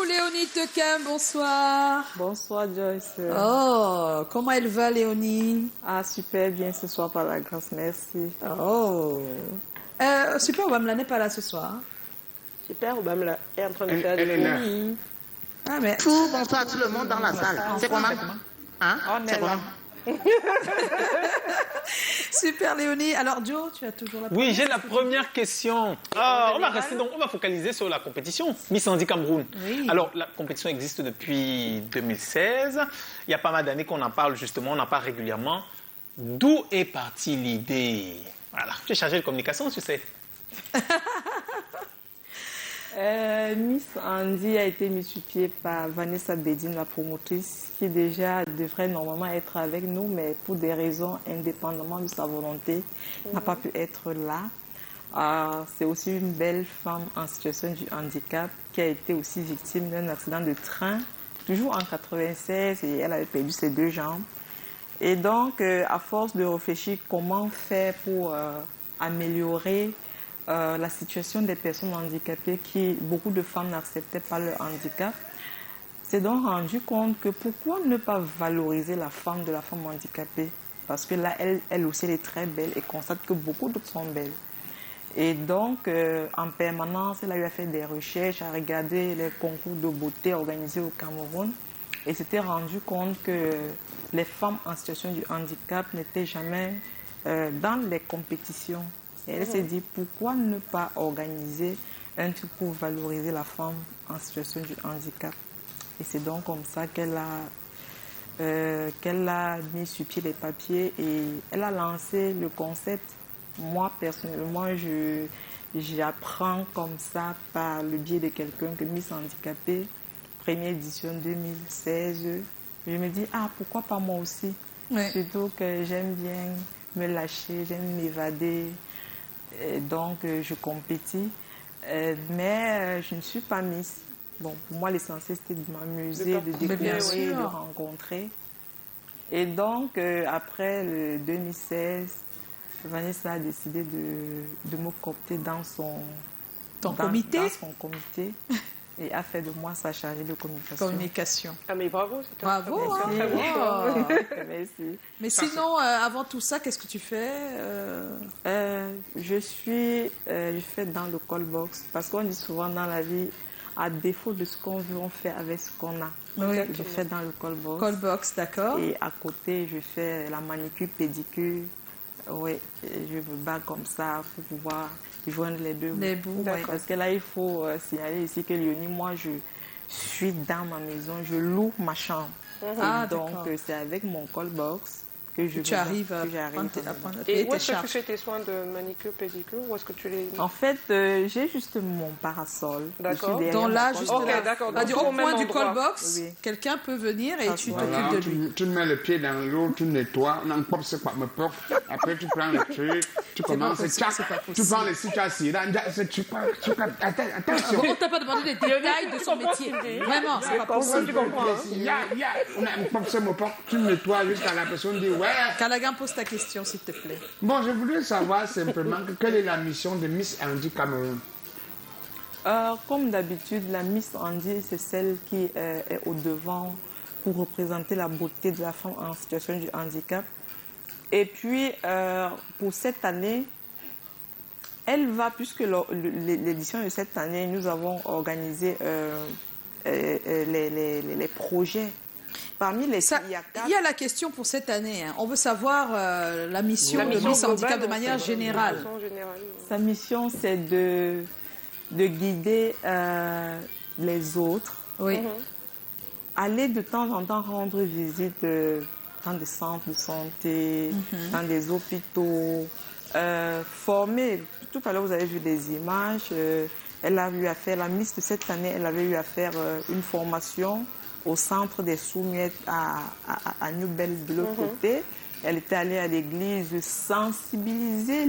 Léonie Tequin, bonsoir. Bonsoir Joyce. Oh, comment elle va Léonie? Ah, super bien ce soir par la grâce, merci. Oh. Super Obamla n'est pas là ce soir. Super Obamla est en train de faire des fourmis. Ah, mais... Tout bonsoir tout le monde dans la salle. C'est comment? Hein? C'est comment? Super Léonie. Alors Joe, tu as toujours la première. Oui, j'ai la première question. On va focaliser sur la compétition Miss Andy Cameroun. Oui. Alors, la compétition existe depuis 2016. Il y a pas mal d'années qu'on en parle justement, on en parle régulièrement. D'où est partie l'idée? Voilà, tu es chargée de communication, tu sais. Miss Andy a été mise sur pied par Vanessa Bedin, la promotrice, qui déjà devrait normalement être avec nous, mais pour des raisons indépendamment de sa volonté, n'a pas pu être là. C'est aussi une belle femme en situation de handicap qui a été aussi victime d'un accident de train, toujours en 96, et elle avait perdu ses 2 jambes. Et donc, à force de réfléchir comment faire pour améliorer la situation des personnes handicapées beaucoup de femmes n'acceptaient pas leur handicap, s'est donc rendu compte que pourquoi ne pas valoriser la femme handicapée? Parce que là, elle aussi, elle est très belle et constate que beaucoup d'autres sont belles. Et donc, en permanence, elle a eu à faire des recherches, à regarder les concours de beauté organisés au Cameroun et s'était rendu compte que les femmes en situation de handicap n'étaient jamais dans les compétitions. Et elle s'est dit, pourquoi ne pas organiser un truc pour valoriser la femme en situation de handicap? Et c'est donc comme ça qu'elle a mis sur pied les papiers et elle a lancé le concept. Moi, personnellement, j'apprends comme ça par le biais de quelqu'un que Miss Handicapée, première édition 2016. Je me dis, pourquoi pas moi aussi? Ouais. Surtout que j'aime bien me lâcher, j'aime m'évader. Et donc, je compétis, mais je ne suis pas Miss. Bon, pour moi, l'essentiel, c'était de m'amuser, de découvrir, de rencontrer. Et donc, après le 2016, Vanessa a décidé de me coopter dans son comité et a fait de moi sa chargée de communication. Ah mais bravo, c'est bravo. Merci. Mais sinon, avant tout ça, qu'est-ce que tu fais? Je fais dans le call box parce qu'on dit souvent dans la vie, à défaut de ce qu'on veut, on fait avec ce qu'on a. Oui. Je fais dans le call box. Call box, d'accord. Et à côté, je fais la manicure, pédicure. Oui, je me bats comme ça pour pouvoir joindre les deux bouts. Parce que là, il faut signaler ici que Léonie, moi, je suis dans ma maison, je loue ma chambre. Donc, c'est avec mon call box que tu arrives à prendre Et où est-ce que tu fais tes soins de manicure, pédicure? Où est-ce que tu les... En fait, j'ai juste mon parasol. D'accord. Donc là, juste là. D'accord. Au point du call box, quelqu'un peut venir et tu t'occupes de lui. Tu mets le pied dans l'eau, tu nettoies, on n'en c'est pas me porte. Après, tu prends le truc, tu commences, tu prends les situations. Attention. On t'a pas demandé les détails de son métier. Vraiment, c'est pas possible. Tu comprends, on a un porte, c'est me porte, tu nettoies jusqu'à la personne dit ouais. Callaghan, pose ta question, s'il te plaît. Bon, je voudrais savoir simplement quelle est la mission de Miss Andy Cameroun. Comme d'habitude, la Miss Andy, c'est celle qui est au devant pour représenter la beauté de la femme en situation de handicap. Et puis, pour cette année, elle va, puisque l'édition de cette année, nous avons organisé les projets. Parmi les il y a la question pour cette année. On veut savoir la mission de Miss Handicap de manière générale. Sa mission, c'est de guider les autres. Oui. Aller de temps en temps rendre visite dans des centres de santé, dans des hôpitaux, former. Tout à l'heure, vous avez vu des images. Elle a eu à faire, la Miss de cette année, elle avait eu à faire une formation au centre des Soumiettes à New Belle de l'autre côté. Elle était allée à l'église sensibiliser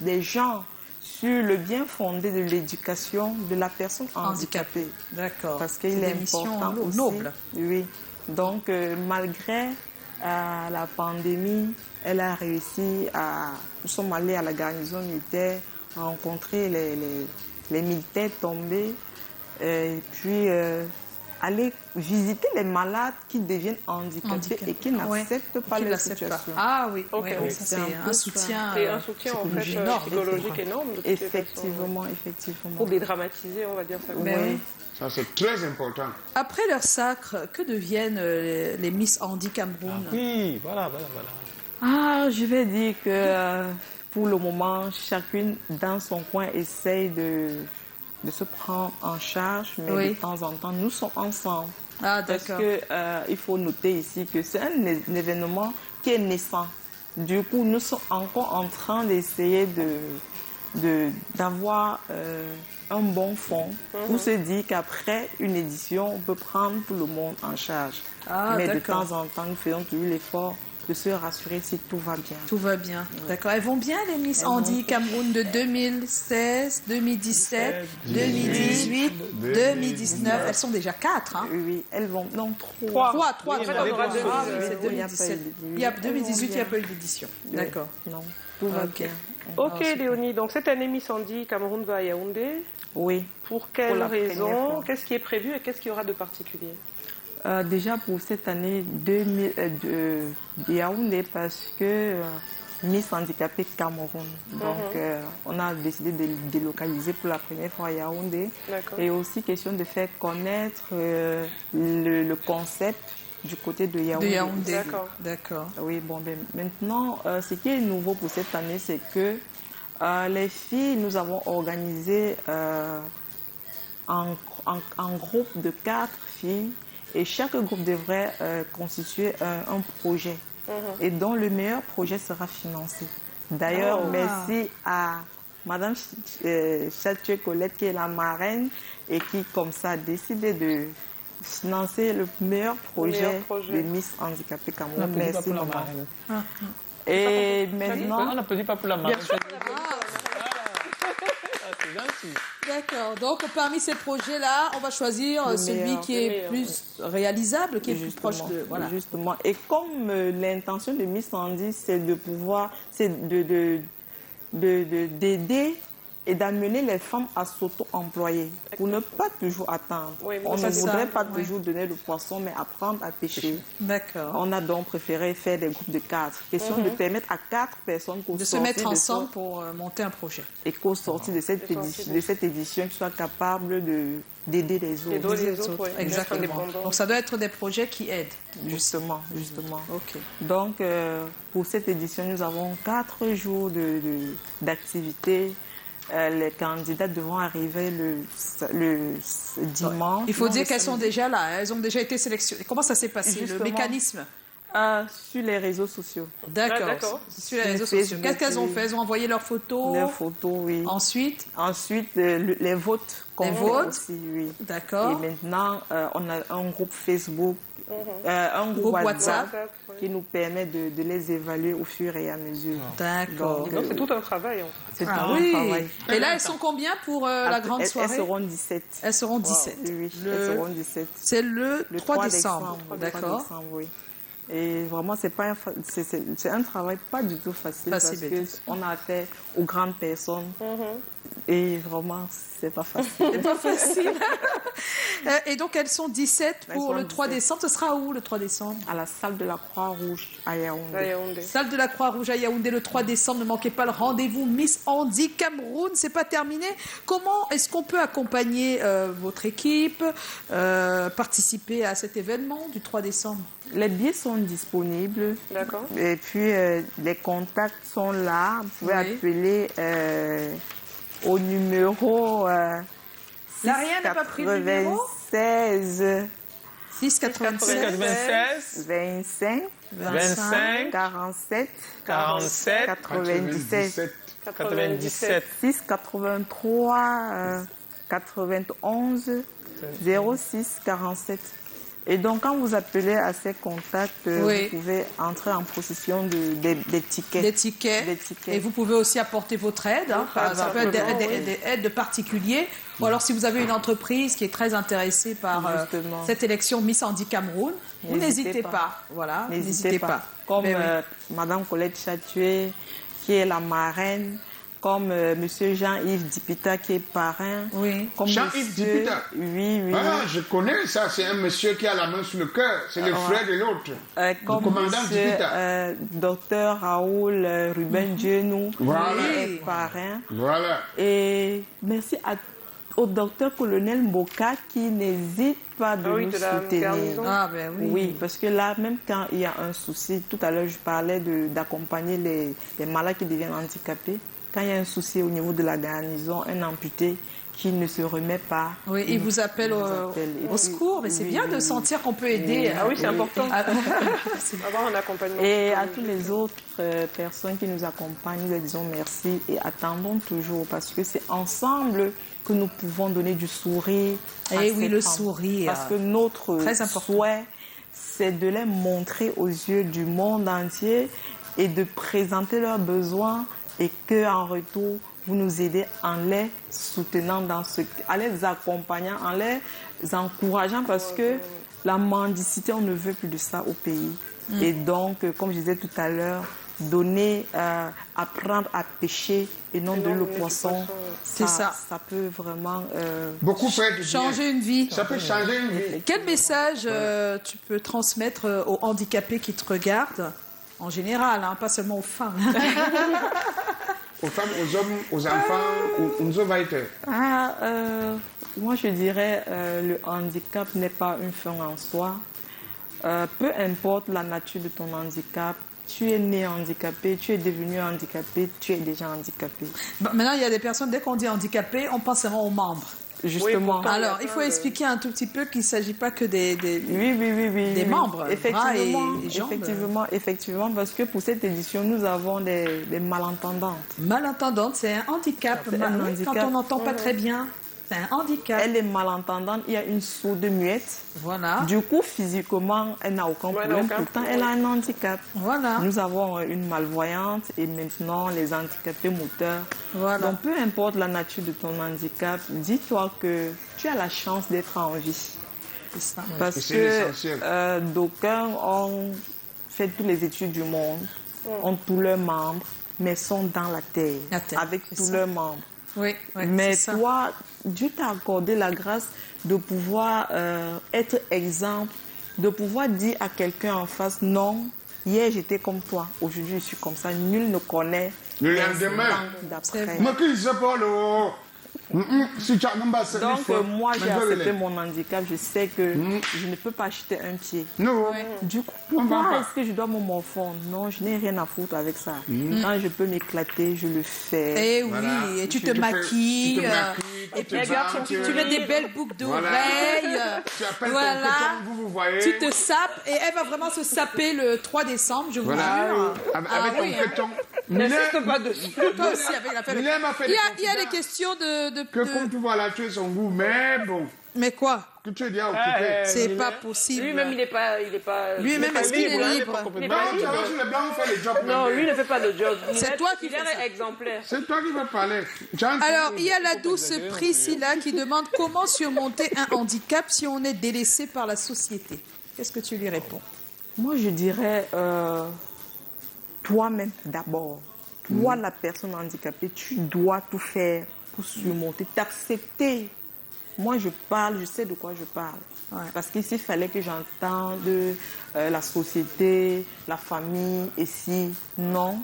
les gens sur le bien fondé de l'éducation de la personne handicapée. D'accord. Parce qu'il est important aussi. Noble. Oui. Donc, malgré la pandémie, elle a réussi à... Nous sommes allés à la garnison militaire, rencontrer les militaires tombés. Et puis... aller visiter les malades qui deviennent handicapés et qui n'acceptent pas leur situation. Ah oui, Ok. oui, ça, c'est un soutien. Et un soutien en fait psychologique énorme. De toutes les façons. Effectivement. Pour dédramatiser, on va dire ça. Mais oui. Ça, c'est très important. Après leur sacre, que deviennent les Miss Handi Cameroun? Oui, voilà. Ah, je vais dire que pour le moment, chacune dans son coin essaye de se prendre en charge, mais de temps en temps, nous sommes ensemble. Ah, Parce d'accord. qu'il faut noter ici que c'est un événement qui est naissant. Du coup, nous sommes encore en train d'essayer d'avoir un bon fond pour se dire qu'après une édition, on peut prendre tout le monde en charge. Ah, mais de d'accord. temps en temps, nous faisons toujours l'effort de se rassurer si tout va bien. Tout va bien. D'accord. Elles vont bien, les Miss Handi Cameroun de 2016, 2017, 2018, 2019. Elles sont déjà 4. Hein? Oui, elles vont... Non, 3. 3. En fait, on aura 2017. Ah oui, c'est Il n'y a pas 2017. eu- Il y a 2018, il n'y a pas eu d'édition. D'accord. Non, tout va Ok. bien. Ok, Léonie. Donc cette année, Miss Handi Cameroun va à Yaoundé. Oui. Pour quelle Pour la première raison? fois. Qu'est-ce qui est prévu et qu'est-ce qu'il y aura de particulier? Déjà pour cette année de Yaoundé, parce que Miss Handicapée Cameroun. Donc on a décidé de délocaliser pour la première fois à Yaoundé. D'accord. Et aussi question de faire connaître le concept du côté de Yaoundé. De Yaoundé. D'accord. D'accord. Oui, bon, ben, maintenant, ce qui est nouveau pour cette année, c'est que les filles, nous avons organisé en groupe de 4 filles et chaque groupe devrait constituer un projet et dont le meilleur projet sera financé. D'ailleurs, merci à Madame Chatué Colette qui est la marraine et qui, comme ça, a décidé de financer le meilleur projet de Miss Handicapée Cameroun. Merci, maman. Et maintenant... On n'applaudit pas pour la marraine. D'accord. Donc, parmi ces projets-là, on va choisir celui qui est plus réalisable, qui est plus proche de... Voilà. Justement. Et comme l'intention de Miss Handi, c'est de pouvoir... C'est d'aider et d'amener les femmes à s'auto-employer pour ne pas toujours attendre. Oui, On c'est ne voudrait ça, pas toujours donner le poisson, mais apprendre à pêcher. D'accord. On a donc préféré faire des groupes de 4. Question de permettre à 4 personnes De se mettre ensemble pour monter un projet. et qu'au sorti de cette édition, qui soient capables d'aider les autres. D'aider les autres, oui. Exactement. Indépendants. Donc, ça doit être des projets qui aident. Justement. OK. Donc, pour cette édition, nous avons 4 jours d'activité. Les candidats devront arriver le dimanche. Il faut dire qu'elles sont déjà là. Elles ont déjà été sélectionnées. Comment ça s'est passé, Justement. le mécanisme? Sur les réseaux sociaux. D'accord. d'accord. Sur les réseaux sociaux. Qu'est-ce qu'elles ont fait? Elles ont envoyé leurs photos. Les photos, oui. Ensuite, Les votes. Les votes. Aussi, oui. d'accord. Et maintenant, on a un groupe Facebook, un groupe WhatsApp qui nous permet de les évaluer au fur et à mesure. D'accord. Donc c'est tout un travail. En fait. C'est Ah tout un oui. travail. Et là, elles sont combien pour la grande Elles soirée? seront 17. Elles seront 17. Oui, Le- elles seront 17. C'est le 3 décembre. Le 3 D'accord. décembre, oui. Et vraiment, c'est un travail pas du tout facile, Facile, parce qu'on a affaire aux grandes personnes et vraiment, c'est pas facile. C'est pas facile. Et donc, elles sont 17 Elles pour sont le 3 17. décembre. Ce sera où le 3 décembre? À la salle de la Croix-Rouge à Yaoundé. À Yaoundé. Salle de la Croix-Rouge à Yaoundé le 3 décembre. Ne manquez pas le rendez-vous. Miss Handi Cameroun, c'est pas terminé. Comment est-ce qu'on peut accompagner votre équipe, participer à cet événement du 3 décembre? Les billets sont disponibles. D'accord. Et puis, les contacts sont là. Vous pouvez Oui. appeler au numéro L'Ariane n'a pas pris le numéro 96 6,96 25 25 47 47 97 97 6 83 91 06 47. Et donc, quand vous appelez à ces contacts, Oui. vous pouvez entrer en possession des tickets. des tickets. Des tickets. Et vous pouvez aussi apporter votre aide. Hein. Ça peut être des aides de particuliers. Ou alors, si vous avez une entreprise qui est très intéressée par Justement. cette élection Miss Handi Cameroun, vous N'hésitez n'hésitez pas. pas. Voilà, N'hésitez pas. Comme Mais oui. Madame Colette Chatué, qui est la marraine, comme Monsieur Jean-Yves Dipita qui est parrain. Oui. Comme Jean-Yves monsieur- Dipita. Oui, oui. Ah, je connais ça, c'est un monsieur qui a la main sur le cœur, c'est le frère de l'autre. Comme commandant monsieur Dipita. Docteur Raoul Ruben Dienou, Voilà. qui est parrain. Voilà. Et merci au docteur colonel Moka qui n'hésite pas de Ah oui, nous de la soutenir. garnison. Ah, ben oui. Oui, parce que là, même quand il y a un souci, tout à l'heure je parlais d'accompagner les malades qui deviennent handicapés. Quand il y a un souci au niveau de la garnison, un amputé qui ne se remet pas. Oui, il vous appelle Et au puis- secours, mais c'est oui, bien de oui. sentir qu'on peut aider. Ah oui, c'est important. Ah, c'est- Avoir un accompagnement. Et à toutes les autres personnes qui nous accompagnent, nous leur disons merci et attendons toujours parce que c'est ensemble que nous pouvons donner du sourire. à Eh ces oui, le femmes. sourire. Parce que notre Très important. souhait, c'est de les montrer aux yeux du monde entier et de présenter leurs besoins et qu'en retour, vous nous aidez en les soutenant en les accompagnant, en les encourageant parce que la mendicité, on ne veut plus de ça au pays. Et donc, comme je disais tout à l'heure, donner, apprendre à pêcher et non de le poisson, C'est ça. Ça peut vraiment... Beaucoup fait du bien. Changer une vie. Ça peut changer une vie. Quel message tu peux transmettre aux handicapés qui te regardent, en général, hein, pas seulement aux femmes? Aux femmes, aux hommes, aux enfants, aux weiter. Moi, je dirais le handicap n'est pas une fin en soi. Peu importe la nature de ton handicap, tu es né handicapé, tu es devenu handicapé, tu es déjà handicapé. Bon, maintenant, il y a des personnes, dès qu'on dit handicapé, on pense seulement aux membres. Justement. pourtant, Alors, il y il a faut plein de- expliquer un tout petit peu qu'il ne s'agit pas que des... Oui. Des membres, bras Effectivement, et jambes. effectivement, parce que pour cette édition, nous avons des malentendantes. Malentendante, c'est un handicap. C'est un Oui, handicap. Quand on n'entend pas très bien, c'est un handicap. Elle est malentendante, il y a une sourde muette. Voilà. Du coup, physiquement, elle n'a aucun Ouais, elle problème. n'a aucun Pourtant, problème. elle a un handicap. Voilà. Nous avons une malvoyante et maintenant les handicapés moteurs. Voilà. Donc, peu importe la nature de ton handicap, dis-toi que tu as la chance d'être en vie. C'est ça. Parce Et c'est que l'essentiel. d'aucuns ont fait toutes les études du monde, ont tous leurs membres, mais sont dans la terre, La terre, avec c'est tous ça. leurs membres. Oui, oui, Mais c'est ça. toi, Dieu t'a accordé la grâce de pouvoir être exemple, de pouvoir dire à quelqu'un en face, non, hier j'étais comme toi, aujourd'hui je suis comme ça. Nul ne connaît Le les lendemain. instants C'est d'après. vrai. Mais qui se parle, oh? Si tu as un bas, c'est Donc une fois. moi j'ai Mais accepté les- mon handicap, je sais que je ne peux pas acheter un pied. Non. Du coup, On va pourquoi pas. est-ce que je dois me morfondre? Non, je n'ai rien à foutre avec ça. Quand je peux m'éclater, je le fais. Eh oui, Voilà. et tu Tu te te maquilles, maquilles, et tu puis te banques, tu mets des belles boucles Voilà. d'oreilles, Tu appelles ton voilà, coton, vous voyez. tu te sapes, et elle va vraiment se saper le 3 décembre, je vous Voilà. jure. Avec Ah ton oui, hein. coton. N'insiste pas dessus. Toi aussi, avec l'affaire. Mylène m'a fait Il y a des des questions de... Que comme tu vois là, tu es son goût, mais bon, Mais quoi? que tu es déjà occupé. C'est pas possible. Lui-même, il n'est pas. Lui-même, est-ce qu'il est hein. libre? Il est Non, pas tu libre. vois, sur les blancs, on fait les jobs. Non, lui ne fait pas de job. C'est toi qui Il fais ça. est exemplaire. C'est toi qui vas parler. Alors, il y a la douce Priscilla qui demande comment surmonter un handicap si on est délaissé par la société. Qu'est-ce que tu lui réponds? Moi, je dirais toi-même d'abord. Toi, la personne handicapée, tu dois tout faire pour surmonter, t'accepter. Moi, je parle, je sais de quoi je parle. Ouais. Parce qu'ici, il fallait que j'entende la société, la famille, et si non,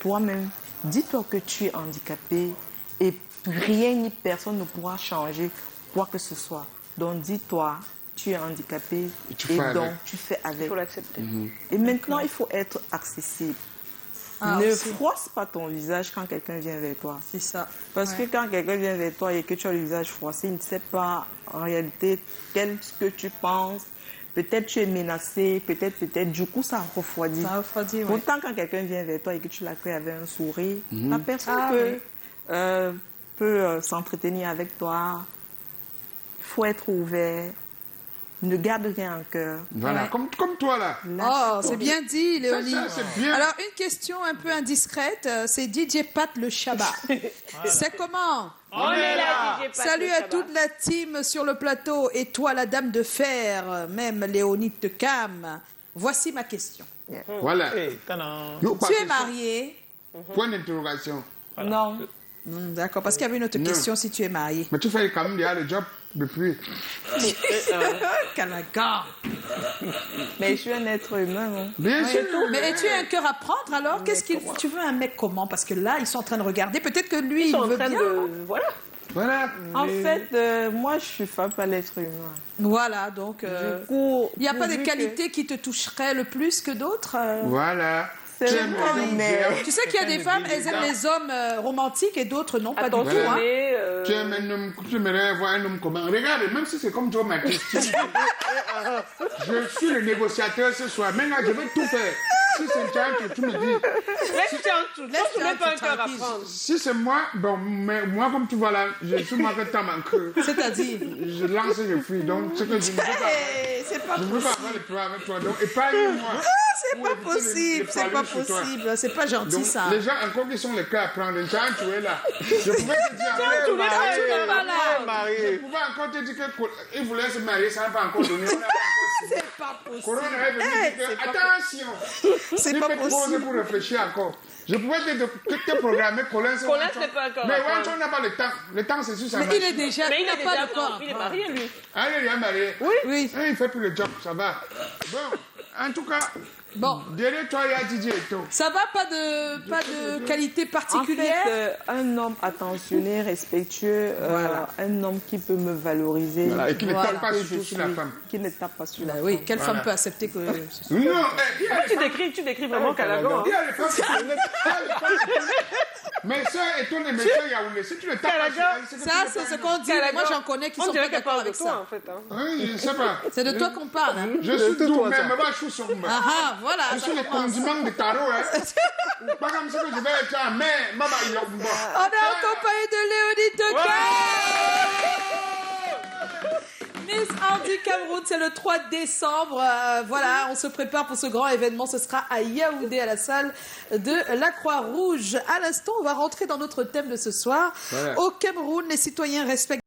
toi-même, dis-toi que tu es handicapé et rien ni personne ne pourra changer quoi que ce soit. Donc, dis-toi, tu es handicapé tu et fais donc avec. tu fais Il avec. faut l'accepter. Et maintenant, il faut être accessible. Ah, Ne aussi. froisse pas ton visage quand quelqu'un vient vers toi. C'est ça. Parce Ouais. que quand quelqu'un vient vers toi et que tu as le visage froissé, il ne sait pas en réalité qu'est-ce que tu penses. Peut-être tu es menacé, peut-être. Du coup, ça refroidit. Ça refroidit, ouais. Pourtant, quand quelqu'un vient vers toi et que tu l'accueilles avec un sourire, la personne Ah, peut s'entretenir avec toi. Il faut être ouvert. Ne garde rien en cœur. Voilà, Ouais. comme toi là. Oh, c'est bien dit, Léonie. Ça, c'est bien. Alors, une question un peu indiscrète, c'est DJ Pat le Shabbat. C'est comment? On est là, DJ Pat Salut le à Shabbat. toute la team sur le plateau et toi, la dame de fer, même Léonie de Cam. Voici ma question. Voilà. Eh, tadam. Yo, Tu es marié, Point d'interrogation. Voilà. Non. D'accord, parce qu'il y avait une autre question si tu es marié. Mais tu fais quand même déjà le job depuis. Canaga. Mais je suis un être humain. Hein. Bien sûr. Mais tu as un cœur à prendre alors? Tu veux un mec comment? Parce que là, ils sont en train de regarder. Peut-être que lui, il veut bien. Voilà. Voilà. En fait, moi, je suis femme, pas l'être humain. Voilà, donc Du coup, il n'y a pas de vu qualité qui te toucherait le plus que d'autres? Voilà. C'est Tu vrai, aimes les hommes mais- vieux. Tu sais qu'il y a des femmes, elles aiment les hommes romantiques et d'autres non, pas du tout. Hein. Attentionné. Tu aimes un homme, tu aimerais voir un homme comment. Regarde, même si c'est comme Joe Matisse. Je suis le négociateur ce soir. Maintenant, je vais tout faire. Si c'est un challenge, tu me dis. Laisse-tu un Laisse-tu même pas un cœur à tranquille. prendre. Si c'est moi, bon, mais moi, comme tu vois là, je suis moi que t'as manqué. C'est-à-dire, Je lance et je fuis. Donc, ce que je ne veux pas. c'est pas Je ne veux pas possible. avoir les plans avec toi. Donc, épargne-moi. C'est pas possible, c'est pas possible. C'est pas gentil Donc, ça. les gens encore qui sont les cas à prendre, un challenge, tu es là. Je pouvais te dire, après, tu n'es pas là. je pouvais encore te dire qu'il voulait se marier, ça n'a pas encore donné. On n'a pas encore signé. C'est pas possible. Corona est venu dire que, attention, C'est il pas fait pause possible. pour réfléchir encore. Je pouvais te programmer Colin. Colin, c'est pas encore Mais à prendre. Wanchon n'a pas le temps. Le temps, c'est sur sa Mais machine. il est déjà. Mais il n'a est pas déjà de corps. il est marié, lui. Ah, il est bien marié. Oui. Ah, il fait plus le job, ça va. Bon, en tout cas, Bon, derrière toi, il y a Didier et tout. ça va, pas de qualité En particulière. fait, un homme attentionné, respectueux, un homme qui peut me valoriser. Voilà, et qui ne Voilà. tape pas que surtout je sur la suis, femme. qui ne tape pas sur la Bah femme. oui, quelle Voilà. femme peut accepter que. Non, il y a Tu décris vraiment Calagan. il y a les femmes qui te mettent. Mes soeurs étonnent mes soeurs Yaoundé. Si tu ne tapes pas sur elle, c'est que Ça, tu n'es c'est pas ce un qu'on dit. Calagan. Moi, j'en connais qui On sont dirait pas qu'elle d'accord parle de avec toi, ça. en fait. Hein. Oui, je ne sais pas. C'est de toi qu'on parle. Hein. Je suis doux, mais ma vache sur moi. Ah ah, voilà. Je ça suis le commence. condiment de tarot. Hein. Pas comme ça que je vais être un mais, maman, il y a un bon. On est accompagné de Léonie Toka. Miss Andy Cameroun, c'est le 3 décembre. Voilà, on se prépare pour ce grand événement. Ce sera à Yaoundé, à la salle de la Croix-Rouge. À l'instant, on va rentrer dans notre thème de ce soir. Voilà. Au Cameroun, les citoyens respectent